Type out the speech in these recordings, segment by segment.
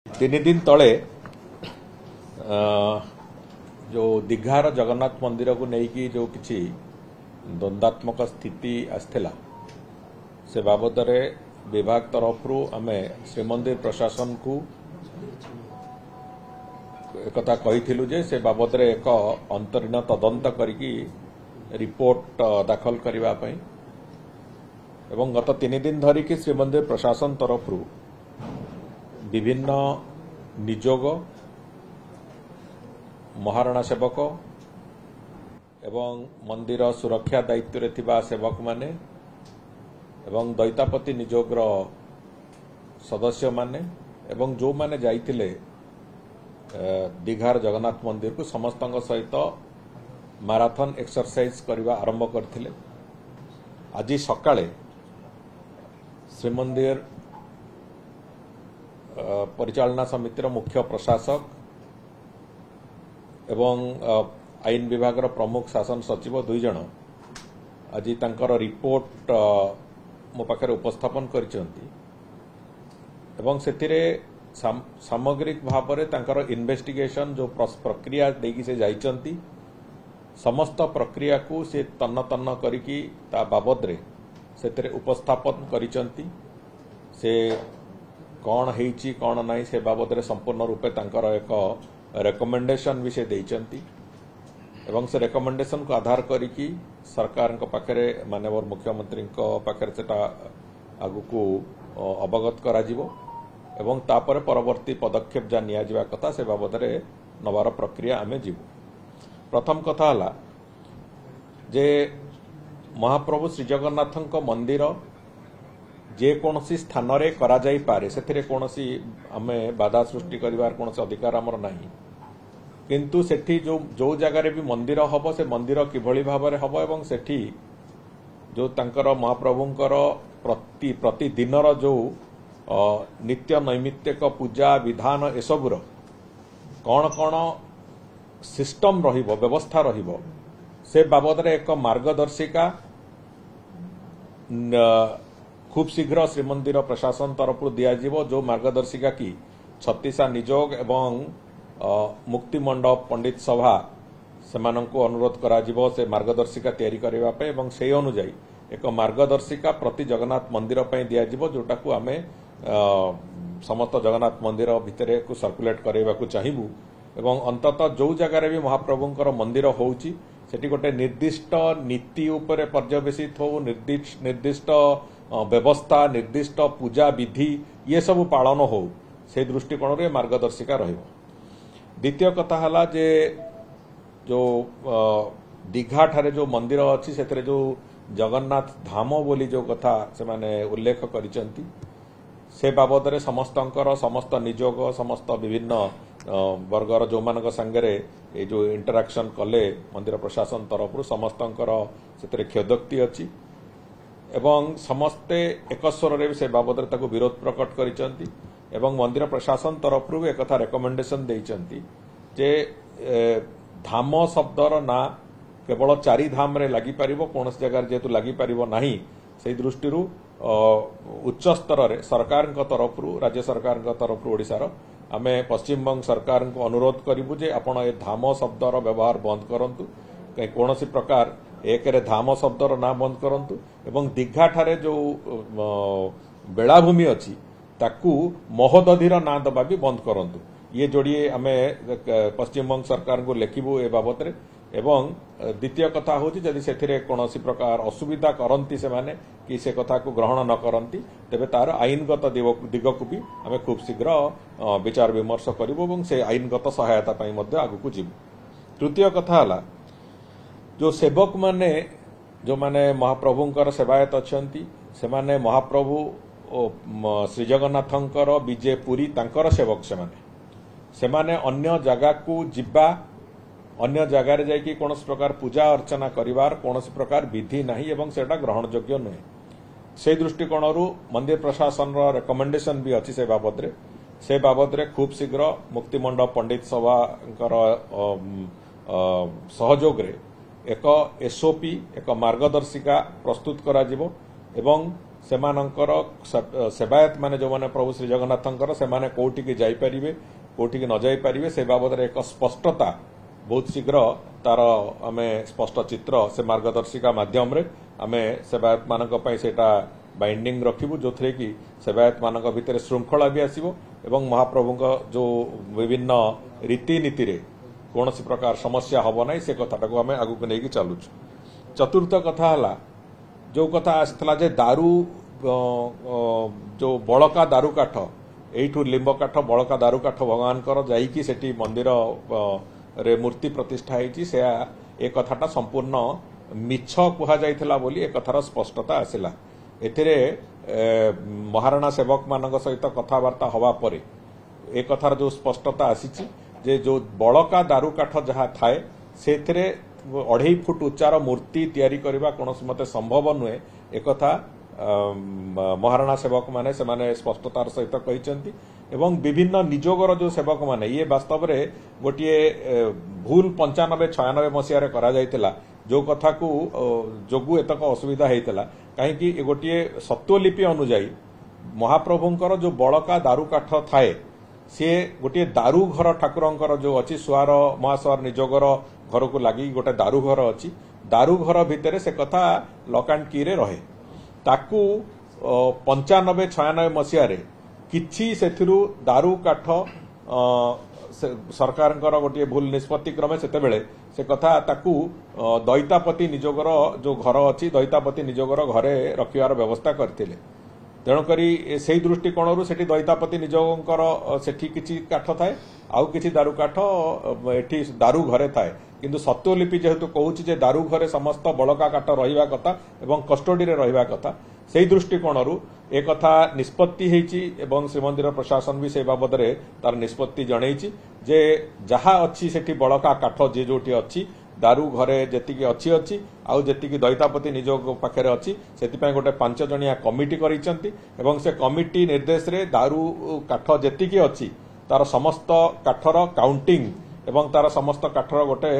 तीन दिन तले जो दीघार जगन्नाथ मंदिर को लेकिन जो किसी द्वंद्वात्मक स्थिति आसला से बाबद विभाग तरफ आम श्रीमंदिर प्रशासन को एक कही जे से बाबद एक अंतरीण तदंत करिकी रिपोर्ट दाखल करने एवं गत 3 दिन धरिकी श्रीमंदिर प्रशासन तरफ विभिन्न निजोग महाराणा सेवक एवं मंदिर सुरक्षा दायित्व थिबा सेवक माने एवं दैतापति निजोगर सदस्य माने एवं जो माने जाइथिले दीघार जगन्नाथ मंदिर को समस्त सहित मैराथन एक्सरसाइज करने आरंभ करथिले। आज सकाळे श्रीमंदिर परिचालना समितिर मुख्य प्रशासक एवं आईन विभाग प्रमुख शासन सचिव 2 जन आज तांकर रिपोर्ट मो पाखरे उपस्थापन करिसेंती एवं सेथिरे सामग्रिक भाव में तांकर इन्वेस्टिगेशन जो प्रक्रिया देकी से जाइचंती समस्त प्रक्रिया को से तन्न तन्न करिकी ता बाबद रे सेथिरे उपस्थापन करिचंती से कौन हेची कौन नहीं से बाबद रे संपूर्ण रूपे तांकर एक रेकमेंडेशन भी से देइचंती एवं से रेकमेंडेशन को आधार करिकी सरकार को पाखरे माननीय मुख्यमंत्री को पाखरे सेटा आगु को अवगत करा जिवो एवं तापर परवर्ती पदक्षेप जा निया जिवा कथा से बाबद रे नवार प्रक्रिया आमे जीवु। प्रथम कथा हला जे महाप्रभु श्री जगन्नाथ मंदिर जे कोनसी स्थान रे करा जाई पारे सेथिरे कोनसी आमे बाधा सृष्टि करिवार कोनसी अधिकार हमर नाही किंतु सेठी जो जगह रे भी मंदिर हबो से मंदिर किभली भाव रे हबो एवं सेठी जो तांकर महाप्रभुंकर प्रतिदिनर जो नित्य नैमित्तिक पूजा विधान एसबुर कौन कौन सिस्टम रहिबो व्यवस्था रहिबो से बाबद रे एक मार्गदर्शिका खूब शीघ्र श्रीमंदिर प्रशासन तरफ दियाजिवो जो मार्गदर्शिका की 36 निजोग एवं मुक्ति मंडप पंडित सभा सेमानंको अनुरोध करा जिवो से मार्गदर्शिका तैयारी करबा पे एवं से अनुसार एक मार्गदर्शिका प्रति जगन्नाथ मंदिर पे दियाजिवो जोटा को आमे समस्त जगन्नाथ मंदिर भितर को सर्कुलेट करबा को चाहिबू एवं अंततः जो जगह भी महाप्रभुंकर मंदिर होउची सेठी गोटे निर्दिष्ट नीति उपरे पर्यवेसित हो निर्दिष्ट व्यवस्था निर्दिष्ट पूजा विधि ये सब पालन हो से दृष्टिकोण रे मार्गदर्शिका रहिबो। द्वितीय कथा हला जे जो दीघा ठारे जो मंदिर अच्छी से जो जगन्नाथ धाम बोली जो कथा से माने उल्लेख करिसंती से बाबद रे समस्त निजोग समस्त विभिन्न वर्गर जो मानक संगरे ये जो इंटराक्शन कले मंदिर प्रशासन तरफ समस्तंकर से क्षयोक्ति अच्छी एवं समस्ते एक स्वर रे से बाबद रे विरोध प्रकट करिसंती एवं मंदिर प्रशासन तरफ एक कथा रेकमेंडेशन देइचंती जे धाम शब्दर ना केवल 4 धाम रे लागि परिबो कोन जगह जेतु लागि परिबो नाही से दृष्टि उच्च स्तर रे सरकार तरफ राज्य सरकार तरफ ओडिशार आमे पश्चिम बंग सरकार को अनुरोध करिबु जे आपण ए धाम शब्दर व्यवहार बंद करंतु कहीं कोनोसी प्रकार एक रे धाम शब्दर ना बंद करंतु एवं दीघा ठारे जो बेलाभूमि अछि ताकू महोदधिर ना दबा भी बंद करंतु ये जोड़िए आमे पश्चिम बंग सरकार को लेखिबु ए बाबत रे एवं द्वितीय कथा होची जदि सेथिरे कोनोसी प्रकार असुविधा करंती से माने कि से कथा को ग्रहण न करंती तेबे तार आईनगत दिग को भी आमे खूब शीघ्र विचार विमर्श करिबो एवं से आईनगत सहायता पई मध्ये आगु को जिवु। तृतीय कथा हला जो सेवक माने जो माने महाप्रभुंकर सेवायत अछंती से माने महाप्रभु श्री जगन्नाथंकर विजय पुरी तांकर सेवक से माने अन्य जगह को जिबा अन्य जगह रे जाई कि कोनोस प्रकार पूजा अर्चना करिवार कोनोस प्रकार विधि नाही एवं सेटा ग्रहण योग्य नहे से दृष्टिकोण मंदिर प्रशासन रो रेकमेंडेशन भी अछि से बाबद रे खूब शीघ्र मुक्ति मंडप पंडित सभा सहयोग रे एक एसओपी एक मार्गदर्शिका प्रस्तुत करा जिवो एवं सेमानंकर सेवायत माने जो माने प्रभु श्री जगन्नाथंकर सेमाने कोठी की जाई परिबे कोठी की न जाई परिबे से बाबद रे एक स्पष्टता बहुत शीघ्र तार आमे स्पष्ट चित्र से मार्गदर्शिका माध्यम रे आमे सेवायत मानक पई सेटा बाइंडिंग रखिबु जोथरे कि सेवायत मानक भितर श्रृंखला भी आसीबो एवं महाप्रभुक जो विभिन्न रीतिनीति रे कौन सी प्रकार समस्या हब ना से कथाटा को आम आगू नहीं चलुँ। चतुर्थ कथा है जो कथा आसाला जे दारू जो बड़का दारू काठ यू लिंब काठ बड़का दारू काठ भगवान जाइकी सेठी मंदिर रे मूर्ति प्रतिष्ठा होती से एक कथाटा संपूर्ण मिछ कहुला बोली एक कथार स्पष्टता आसला एथिरे महाराणा सेवक मान सहित कथबार्ता हवा परे एक कथार जो स्पष्टता आसी जे जो बड़का दारू काठ जहाँ थाए से 2.5 फुट उच्चार मूर्ति तैयारी करबा कोनोसी मते संभव नुहे एक कथा महाराणा सेवक माने से माने स्पष्टतार सहित कहिसेंती एवं विभिन्न निजोगर जो सेवक माने ये वास्तव रे गोटिए भूल 95-96 मसीह करा जाइतिला जो कथा को जोगु एतक असुविधा हेतिला काहे कि गोटिए सत्वलिपि अनुଯାयी महाप्रभुंकर जो बड़का दारू काठ थाए सी गोटे दारू घर ठाकुरंकर जो अच्छी सुआर महासुआर निजोगर घर को लगी गोटे दारू घर अच्छी दारू घर भितर से कथा लक एंड की रे रहे ताकू 95-96 मसीह किछि सेथिरु दारू काठ सरकार गोटे भूल निष्पत्ति क्रमे सेतेबेले से कथा ताकू दैतापति निजोगर जो घर अच्छी दैतापति निजोगर घरे रखिवार व्यवस्था करथिले तेणुकरी से दृष्टिकोण से दैतापति निजोगर सेठी किछि काठ थाए आउ किछि दारू काठ एठी दारू घरे थाए किंतु सत्वलिपि जेहेतु कहूछि जे दारू घरे समस्त बड़का काठ रहिबा कथा एवं कस्टडी रे रहिबा कथा से दृष्टिकोण एक कथा निष्पत्ति हेछि एवं श्रीमंदिर प्रशासन भी से बाबद रे तार निष्पत्ति जणैछि जे जहा अच्छी सेठी बड़का काठ जे जोटी अच्छी दारू घरे जेतिकी अच्छी अच्छी आउ जेतिकी दैतापति निजोग पाखे अच्छी से गोटे 5 जणिया कमिटी करिसेंती एवं से कमिटी निर्देश रे दारू काठ जेतिकी अच्छी तार समस्त काठर काउंटिंग एवं तार समस्त काठर गोटे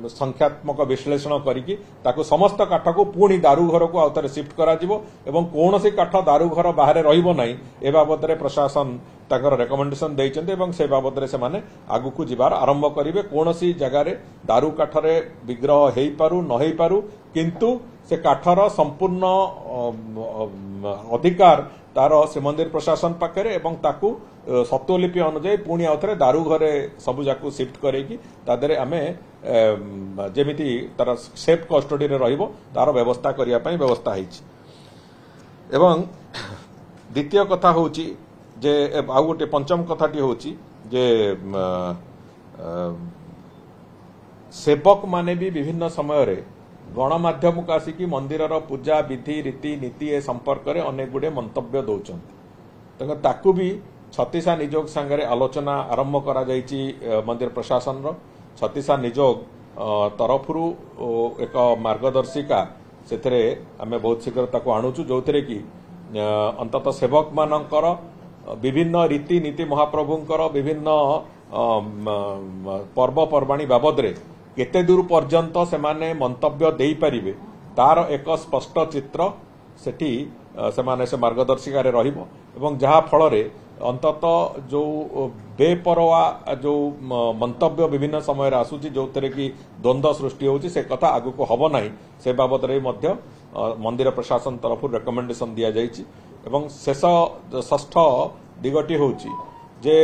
संख्यात्मक विश्लेषण करिकी ताकू समस्त काठ को पुणी दारू घर को आउथरे शिफ्ट करा जिवो एवं कोनोसी काठ दारू घर बाहर रहिबो नाही ए बाबद रे प्रशासन ताकर रेकमेंडेशन देइचंते एवं से बाबद रे से माने आगु को जिबार आरंभ करिवे कोनोसी जगह रे दारू काठरे विग्रह हेई पारु न हेई पारु किंतु से काठर संपूर्ण अधिकार तार श्रीमंदिर प्रशासन पाखे एवं ताकू सत्वलिपि अनुଯାୟୀ पुणी आउथरे दारू घरे सबु जाकू शिफ्ट करेकी तादरे आमे जेमिति तार सेफ कस्टडी रे रहिबो तार व्यवस्था करिया पई व्यवस्था हेछि। एवं द्वितीय कथा होछि जे आउ गोटे पंचम कथाटी होछि जे सेवक माने भी विभिन्न समय रे गणमाध्यम को आसिकी मंदिर पूजा विधि रीति नीति ए संपर्क में अनेक गुड़े मंतव्य दौरान ताकू भी छत्तीसा निजोग सांगे आलोचना आरंभ करा जाइछि मंदिर प्रशासन छत्तीसा निजोग तरफरु एक मार्गदर्शिका से आम बहुत शीघ्र ताकू आणुचु जो थे कि अंततः सेवक मानकर विभिन्न रीति नीति महाप्रभुंकर विभिन्न पर्वपर्वाणी बाबद रे केते दूर पर्यंत से माने मंतव्य दे पारिबे तार एक स्पष्ट चित्र सेठी से माने से मार्गदर्शिका रे रहिबो एवं जहा फल रे अंततः जो बेपरवा जो मंतव्य विभिन्न समय आसूची जो थे कि द्वंद्व सृष्टि होची से कथा आगु को हबो नाही से बाबद रे मध्य मंदिर प्रशासन तरफ रेकमेंडेशन दिया जाइछि एवं शेष षष्ठ दिगटी होची जे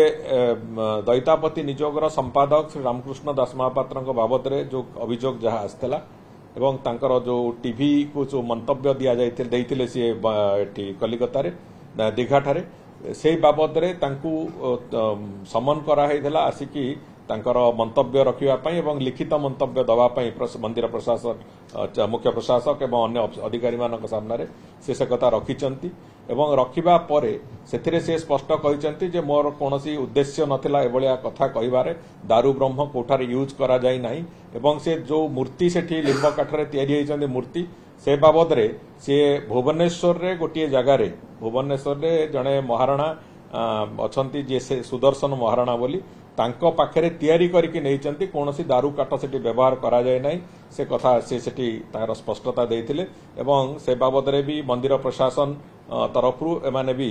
दैतापति निजोगर संपादक श्री रामकृष्ण दास महापात्र बाबद रे जो अभियोग जहाँ आसला एवं तांकर जो टीवी को जो मंतव्य दिया जाइथिले सी कलिकता रे दीघा ठारे से बाबद रे तांकू समन करा हेइथला आसिकी तांकर मंतव्य रखिबा पई एवं लिखित मंतव्य दवा पई मंदिर प्रशासन मुख्य प्रशासक एवं अन्य अधिकारी मानक सामने से कथा रखिचंती एवं रखिबा परे सेथिरे से स्पष्ट कहिचंती जे मोर कोनोसी उद्देश्य नथिला एभलिया कथा कहिबारे दारू ब्रह्म कोठारे यूज करा जाई नाही एवं से जो मूर्ति सेठी लिंब काठरे तयारी हेइचंती मूर्ति से बाबद रे से भुवनेश्वर रे गोटिए जगार भुवनेश्वर रे जड़े महाराणा अछंती जे से सुदर्शन महाराणा बोली तांको पाखरे तैयारी करके नैचंती कोनोसी दारू काठ सेठी व्यवहार करा जाय नै से कथा से सेठी तार स्पष्टता देथिले एवं से बाबद रे भी मंदिर प्रशासन तरफरु एमाने भी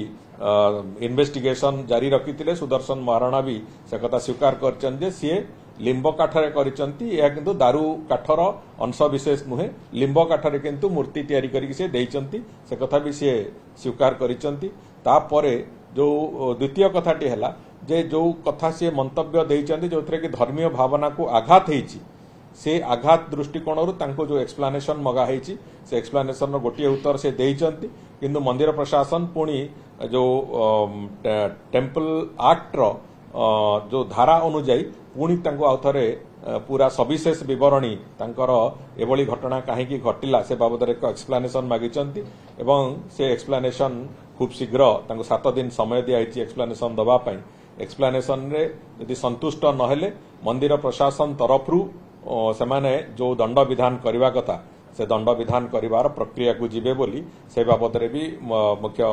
इन्वेस्टिगेशन जारी रखिथिले सुदर्शन महाराणा भी से कथा स्वीकार करचन जे सीए लिंब काठरे करिसंती या किंतु दारू काठर अंश विशेष नुहे लिंब काठरे किंतु मूर्ति तैयारी करके से देइचंती से कथा भी से स्वीकार करिसंती तापरे जो द्वितीय कथाटी हैला जे जो कथा से मंतव्य देइचंती जोथरे कि धर्मीय भावना को आघात हेची से आघात दृष्टिकोण तांको जो एक्सप्लेनेशन मगा हेची से एक्सप्लेनेशन रो गोटिए उत्तर से देइचंती किंतु मंदिर प्रशासन पुणी जो टेम्पल एक्ट रो जो धारा अनुଯାୟୀ पुणी तांको आउथरे पूरा सविशेष विवरणी तांकर एभली घटना काहेकि घटिला से बाबद एक एक्सप्लेनेशन मागिचंती एवं से एक्सप्लेनेशन खूब शीघ्र तांको 7 दिन समय दिया एक्सप्लेनेशन दबा पई एक्सप्लेनेशन रे यदि संतुष्ट नहेले मंदिर प्रशासन तरफरु से माने जो दंड विधान करबा कथा से दंड विधान करिवार प्रक्रिया को जीवे बोली से बाबद रे भी मुख्य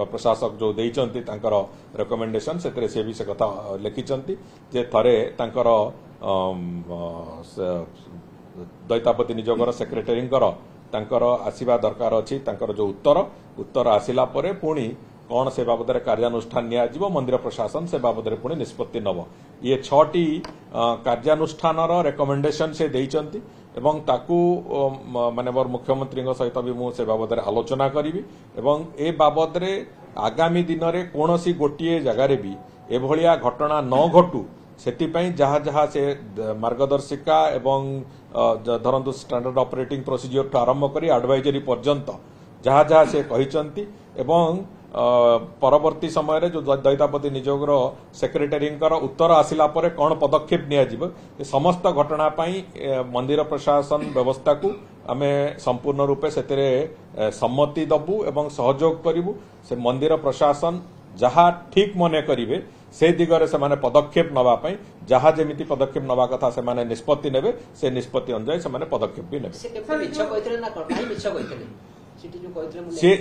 प्रशासक जो देइचंती तांकर रिकमेंडेशन सेतरे से भी से कथा लिखिचंती जे थरे तांकर दैतापति निजोगर सेक्रेटरींकर तांकर आसीबा दरकार अछि तांकर जो उत्तर आसिला परे पुणी कौन से बाबद कार्यानुष्ठान नियाजिबो मंदिर प्रशासन से बाबद पुणी निष्पत्ति नब ये 6टी कार्यानुष्ठान रेकमेंडेशन से देइचंती एवं ताकू माननीय मुख्यमंत्री सहित भी मु से बाबद आलोचना करी एवं ए बाबद आगामी दिन में कौन सी गोटे जगार भी एभलिया घटना न घटू से जहाँ जहाँ से मार्गदर्शिका एवं धरतु स्टैंडर्ड ऑपरेटिंग प्रोसीजर ठू आरंभ कर एडवाइजरी पर्यंत जहाँ जहाँ से कहिचंती एवं परवर्ती समय जो दैतापति निजोगर सेक्रेटरींकर उत्तर आसिला परे कौन पदक्षेप नियाजिबो समस्त घटना पाई मंदिर प्रशासन व्यवस्था को आमे संपूर्ण रूपे सेतेरे सम्मति दबु एवं सहयोग करिबु से मंदिर प्रशासन जहाँ ठीक मने करिवे से दिगरे से माने पदक्षेप नबा पाई जहाँ जेमिति पदक्षेप नबा कथा से माने निष्पत्ति नेबे से निष्पत्ति अनुसार से माने पदक्षेप भी नेबे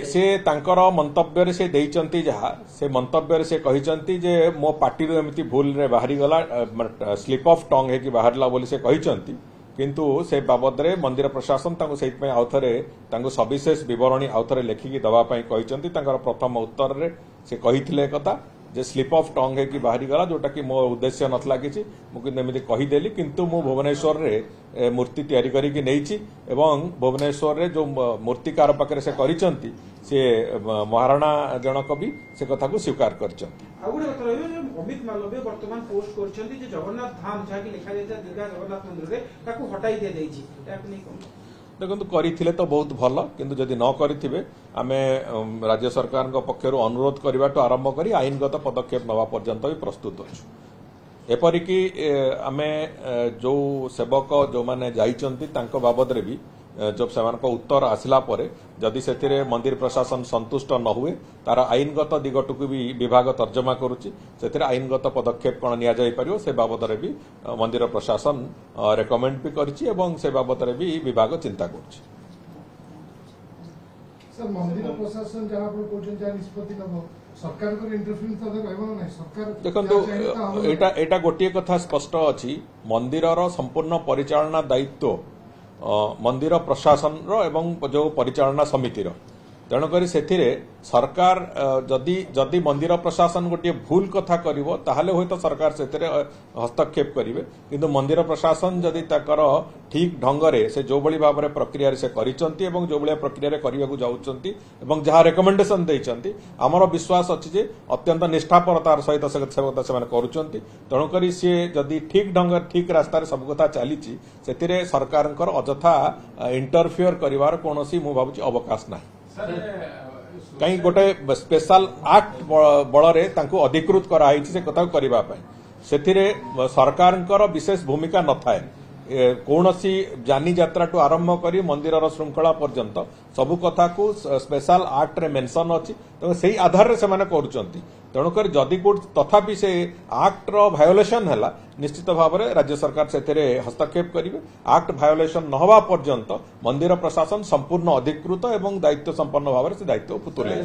से तांकर मंतव्य से देइचंती जहा से मंतव्य से कहिचंती जे मो पार्टी रो एमिति भूल रे बाहरी गला स्लिप ऑफ टंग है कि बाहरला बोली से कहिचंती किंतु से बाबद रे मंदिर प्रशासन तांको सेइत में आउथरे तांको सविशेष विवरणी आउथरे लेखिकी दबा पई कहिचंती तांकर प्रथम उत्तर रे से कहिथिले कथा जे स्लिप ऑफ टंग है कि बाहरी गला जोटा कि मो उद्देश्य नथला किछि मु किंतु कहीदेली किंतु मु भुवनेश्वर रे मूर्ति तैयारी करिकी नेइछि एवं भुवनेश्वर रे जो मूर्तिकार पाखरे से करिसंती से महाराणा जनक भी से कथा को स्वीकार करचंती अमित मालवीय वर्तमान पोस्ट करचंती जे जगन्नाथ धाम जहा कि लिखा जाय दीर्घा जगन्नाथ मंदिर रे ताकू हटाई दे दैछि ताकू नै देखो करिथिले तो बहुत भल किंतु जदि न करिथिबे आमे राज्य सरकार पक्षर अनुरोध करबाटू आरंभ करी आईनगत पदक्षेप नवा पर्यंत भी प्रस्तुत अच्छु एपरिकी आमे जो सेवक जो माने जाइचंती तांको बाबद रे भी जब सेमानक उत्तर आसिला परे जदि सेतिरे मंदिर प्रशासन संतुष्ट न हुए तार आईनगत दिगटुकु भी विभाग तर्जमा करुछि सेतिरे आईनगत पदक्षेप कोन निया जाय परियो से बाबद रे भी मंदिर प्रशासन रेकमेंड भी करछि एवं से बाबद रे भी विभाग चिंता करछि सर मंदिर प्रशासन जहां पर कोचन जा निष्पत्ति नबो सरकार को इंटरफेरेंस तो रहबो नै सरकार देखंतु एटा गोटिए कथा स्पष्ट अछि मंदिरर संपूर्ण परिचालना दायित्व मंदिर प्रशासन रो एवं जो परिचालना समिति रो तेणुक सरकार जदि मंदिर प्रशासन गोटे भूल कथा करिवो ताहले होय तो सरकार सेतिरे हस्तक्षेप करिवे किंतु मंदिर प्रशासन जदि ताकर ठीक ढंगरे से जो बड़ी भाव में प्रक्रिया से करिसंती एवं जो बड़ी प्रक्रिया करिया को जाउचंती एवं जहाँ रेकमेंडेशन देइचंती हमर विश्वास अछि जे अत्यंत निष्ठापरतार सहित से माने करूचंती तेणुक सी जदि ठीक ढंग ठीक रास्तार सब कथा चलीची सेतिरे सरकारनकर अजथा इंटरफियर करिवार कोनोसी मु भाबुची अवकाश नाही कहीं गोटे स्पेशल एक्ट बल रे तांको अधिकृत कराई से कथा करबा पई सेथिरे सरकारनकर विशेष भूमिका न थाए कौनसी जानी यात्रा टू आरंभ करी मंदिर श्रृंखला पर्यंत सबु कथा को स्पेशल एक्ट रे मेंशन अछि तो सेही आधार रे से माने करूचंती तेणुकर जदि कोड तथापि से एक्ट रो वायोलेशन हैला निश्चित भाव में राज्य सरकार सेथिरे हस्तक्षेप करिवे एक्ट वायोलेशन न होवा पर्यंत मंदिर प्रशासन संपूर्ण अधिकृत एवं दायित्व संपन्न भाव से दायित्व तुले